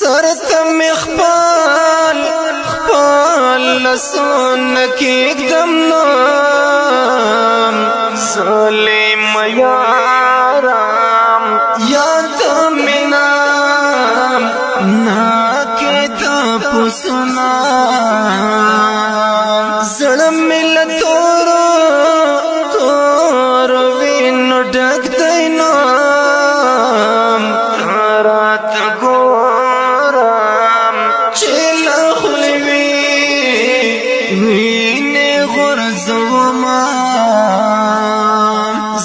سرتم خپل لسون کی اقدم نام ظالم یارام یاد منام ناکی تا پسنا زڑم مل تور وینو ڈک دینام تارات گورام چیل خلوی وینی غرزوما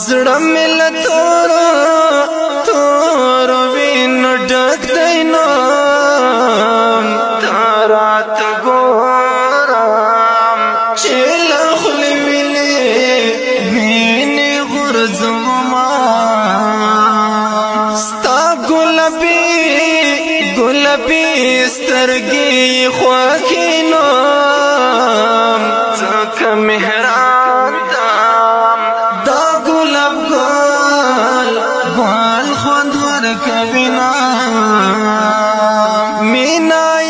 زڑم مل تور وینو ڈک دینام تارات گورام چیل خلوی وینی غرزوما ستا گلبی سترگی خواکینام زکا مهران دام دا گلب گل خود ورکوینا مینا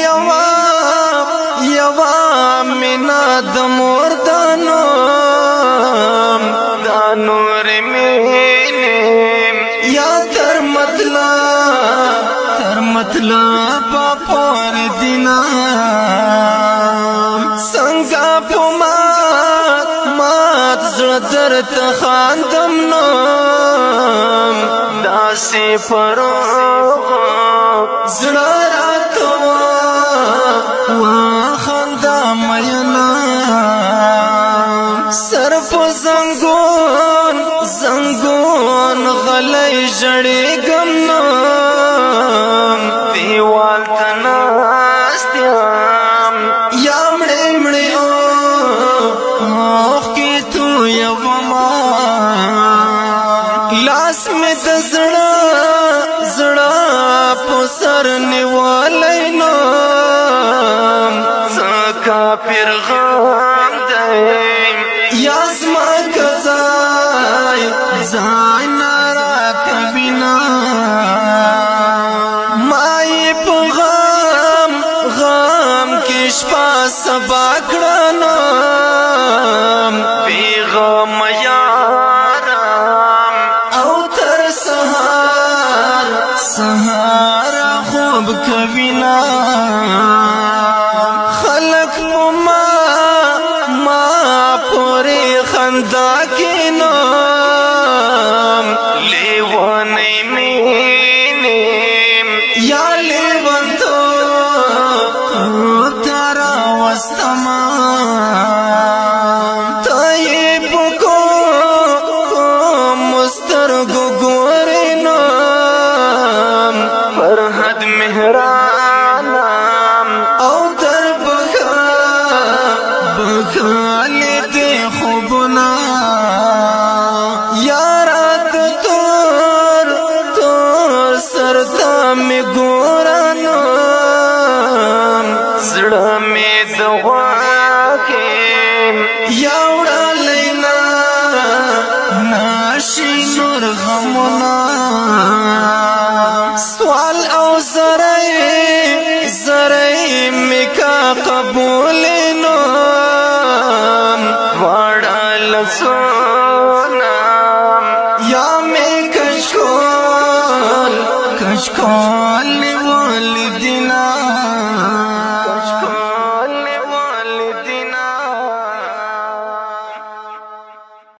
یوا مینا دمور دانور مینیم یا تر مطلب پور دینا سنگا پو مات زردر تخاندم نام داسی فروغ زراراتو وخندا مینا سرف زنگون غلی جڑی گمنام دیوال تناستیام یا مڑی اوخ کی تو یوما لاس میں زڑا پسر نیوالی نام زکا پیر غام دیم یازما زای نارا کبینا مائی پو غام کش پا سبا کرنام پیغام یارام او تر سهار خوب کبینا خلق پو ما پوری خندا کی نام لیوانی مینیم یا لیوان تو تارا وستمان تایب کو مسترگو گوری نام فرحد مہران